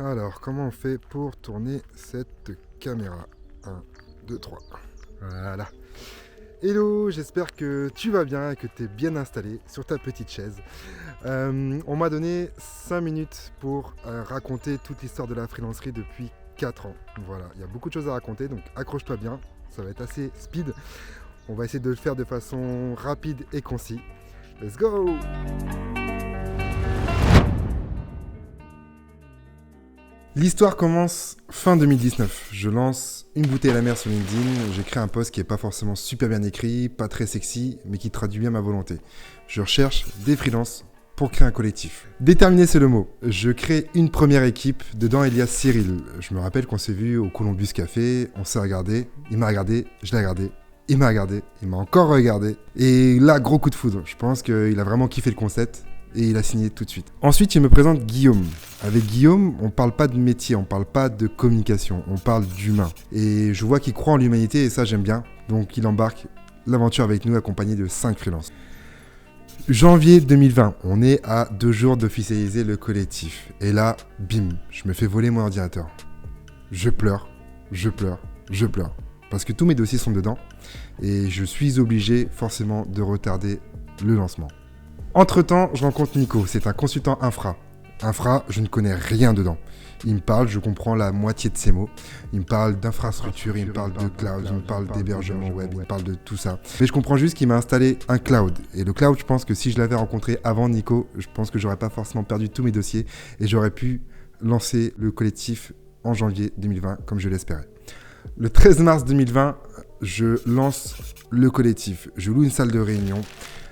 Alors, comment on fait pour tourner cette caméra? 1, 2, 3. Voilà. Hello, j'espère que tu vas bien et que tu es bien installé sur ta petite chaise. On m'a donné 5 minutes pour raconter toute l'histoire de la freelancerie depuis 4 ans. Voilà, il y a beaucoup de choses à raconter, donc accroche-toi bien, ça va être assez speed. On va essayer de le faire de façon rapide et concise. Let's go! L'histoire commence fin 2019. Je lance une bouteille à la mer sur LinkedIn. J'écris un post qui n'est pas forcément super bien écrit, pas très sexy, mais qui traduit bien ma volonté. Je recherche des freelances pour créer un collectif. Déterminé, c'est le mot. Je crée une première équipe. Dedans, il y a Cyril. Je me rappelle qu'on s'est vu au Columbus Café. On s'est regardé. Il m'a regardé. Je l'ai regardé. Il m'a regardé. Il m'a encore regardé. Et là, gros coup de foudre. Je pense qu'il a vraiment kiffé le concept. Et il a signé tout de suite. Ensuite, il me présente Guillaume. Avec Guillaume, on parle pas de métier, on parle pas de communication, on parle d'humain. Et je vois qu'il croit en l'humanité et ça, j'aime bien. Donc, il embarque l'aventure avec nous, accompagné de 5 freelances. Janvier 2020, on est à 2 jours d'officialiser le collectif. Et là, bim, je me fais voler mon ordinateur. Je pleure, je pleure, je pleure. Parce que tous mes dossiers sont dedans et je suis obligé forcément de retarder le lancement. Entre-temps, je rencontre Nico, c'est un consultant infra. Infra, je ne connais rien dedans. Il me parle, je comprends la moitié de ses mots. Il me parle d'infrastructure, il me parle de cloud, il me parle d'hébergement web, il me parle de tout ça. Mais je comprends juste qu'il m'a installé un cloud. Et le cloud, je pense que si je l'avais rencontré avant Nico, je pense que j'aurais pas forcément perdu tous mes dossiers et j'aurais pu lancer le collectif en janvier 2020, comme je l'espérais. Le 13 mars 2020, je lance le collectif. Je loue une salle de réunion.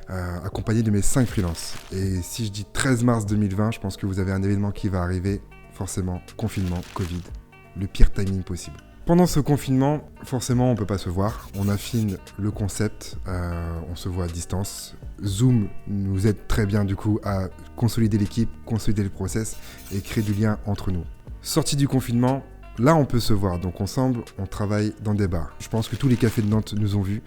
Accompagné de mes 5 freelances. Et si je dis 13 mars 2020, je pense que vous avez un événement qui va arriver, forcément, confinement, Covid, le pire timing possible. Pendant ce confinement, forcément, on ne peut pas se voir. On affine le concept, on se voit à distance. Zoom nous aide très bien du coup à consolider l'équipe, consolider le process et créer du lien entre nous. Sortie du confinement, là, on peut se voir. Donc, ensemble, on travaille dans des bars. Je pense que tous les cafés de Nantes nous ont vus.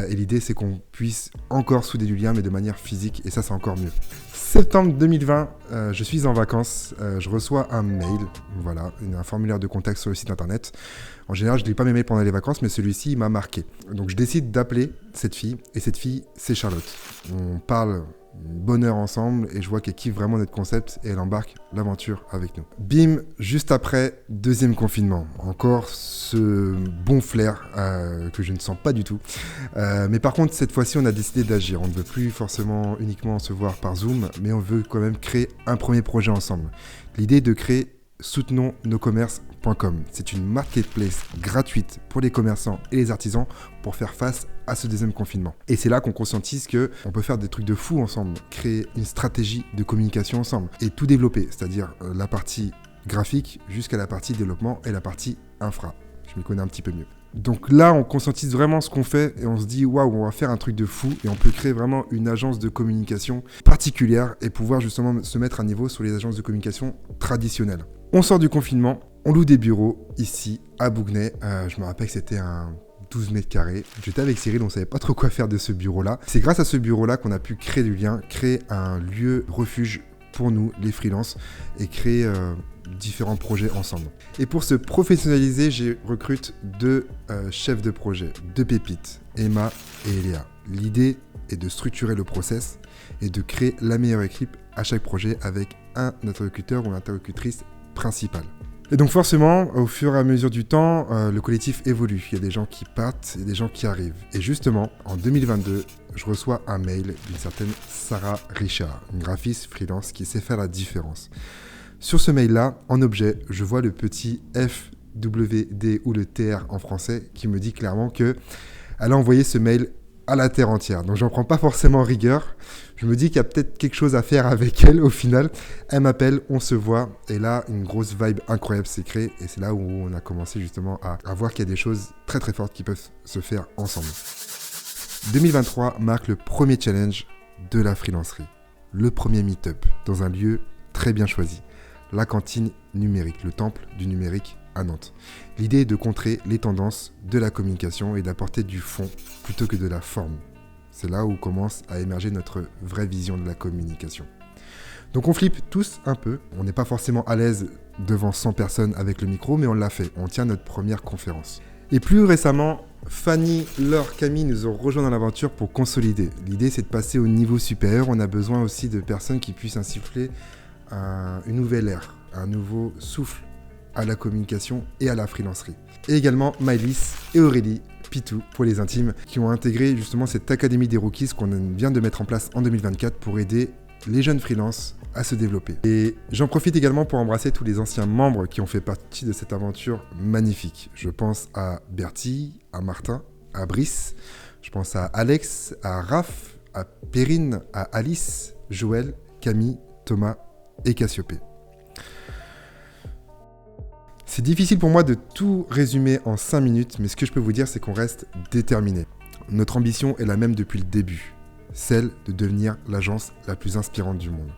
Et l'idée, c'est qu'on puisse encore souder du lien, mais de manière physique. Et ça, c'est encore mieux. Septembre 2020, je suis en vacances. Je reçois un mail. Voilà, un formulaire de contact sur le site internet. En général, je ne lis pas mes mails pendant les vacances, mais celui-ci, il m'a marqué. Donc, je décide d'appeler cette fille. Et cette fille, c'est Charlotte. On parle bonne heure ensemble et je vois qu'elle kiffe vraiment notre concept et elle embarque l'aventure avec nous. Bim, juste après, deuxième confinement. Encore ce bon flair que je ne sens pas du tout. Mais par contre, cette fois-ci, on a décidé d'agir. On ne veut plus forcément uniquement se voir par Zoom, mais on veut quand même créer un premier projet ensemble. L'idée est de créer soutenonsnoscommerces.com. C'est une marketplace gratuite pour les commerçants et les artisans pour faire face à ce deuxième confinement. Et c'est là qu'on conscientise qu'on peut faire des trucs de fou ensemble, créer une stratégie de communication ensemble et tout développer, c'est-à-dire la partie graphique jusqu'à la partie développement et la partie infra. Je m'y connais un petit peu mieux. Donc là, on conscientise vraiment ce qu'on fait et on se dit waouh, on va faire un truc de fou et on peut créer vraiment une agence de communication particulière et pouvoir justement se mettre à niveau sur les agences de communication traditionnelles. On sort du confinement, on loue des bureaux ici à Bougnay. Je me rappelle que c'était un 12 mètres carrés. J'étais avec Cyril, on savait pas trop quoi faire de ce bureau-là. C'est grâce à ce bureau-là qu'on a pu créer du lien, créer un lieu refuge pour nous, les freelances, et créer différents projets ensemble. Et pour se professionnaliser, j'ai recrute 2 chefs de projet, 2 pépites, Emma et Eléa. L'idée est de structurer le process et de créer la meilleure équipe à chaque projet avec un interlocuteur ou une interlocutrice principale. Et donc forcément, au fur et à mesure du temps, le collectif évolue. Il y a des gens qui partent et des gens qui arrivent. Et justement, en 2022, je reçois un mail d'une certaine Sarah Richard, une graphiste freelance qui sait faire la différence. Sur ce mail-là, en objet, je vois le petit FWD ou le TR en français qui me dit clairement qu'elle a envoyé ce mail à la terre entière. Donc j'en prends pas forcément rigueur. Je me dis qu'il y a peut-être quelque chose à faire avec elle au final. Elle m'appelle, on se voit et là une grosse vibe incroyable s'est créée et c'est là où on a commencé justement à voir qu'il y a des choses très très fortes qui peuvent se faire ensemble. 2023 marque le premier challenge de la freelancerie. Le premier meet-up dans un lieu très bien choisi. La cantine numérique, le temple du numérique à Nantes. L'idée est de contrer les tendances de la communication et d'apporter du fond plutôt que de la forme. C'est là où commence à émerger notre vraie vision de la communication. Donc on flippe tous un peu, on n'est pas forcément à l'aise devant 100 personnes avec le micro, mais on l'a fait, on tient notre première conférence. Et plus récemment, Fanny, Laure, Camille nous ont rejoints dans l'aventure pour consolider. L'idée, c'est de passer au niveau supérieur. On a besoin aussi de personnes qui puissent insuffler une nouvelle ère, un nouveau souffle à la communication et à la freelancerie. Et également Maëlys et Aurélie, Pitou pour les intimes, qui ont intégré justement cette académie des rookies qu'on vient de mettre en place en 2024 pour aider les jeunes freelances à se développer. Et j'en profite également pour embrasser tous les anciens membres qui ont fait partie de cette aventure magnifique. Je pense à Bertie, à Martin, à Brice, je pense à Alex, à Raph, à Perrine, à Alice, Joël, Camille, Thomas et Cassiopée. C'est difficile pour moi de tout résumer en 5 minutes, mais ce que je peux vous dire, c'est qu'on reste déterminé. Notre ambition est la même depuis le début, celle de devenir l'agence la plus inspirante du monde.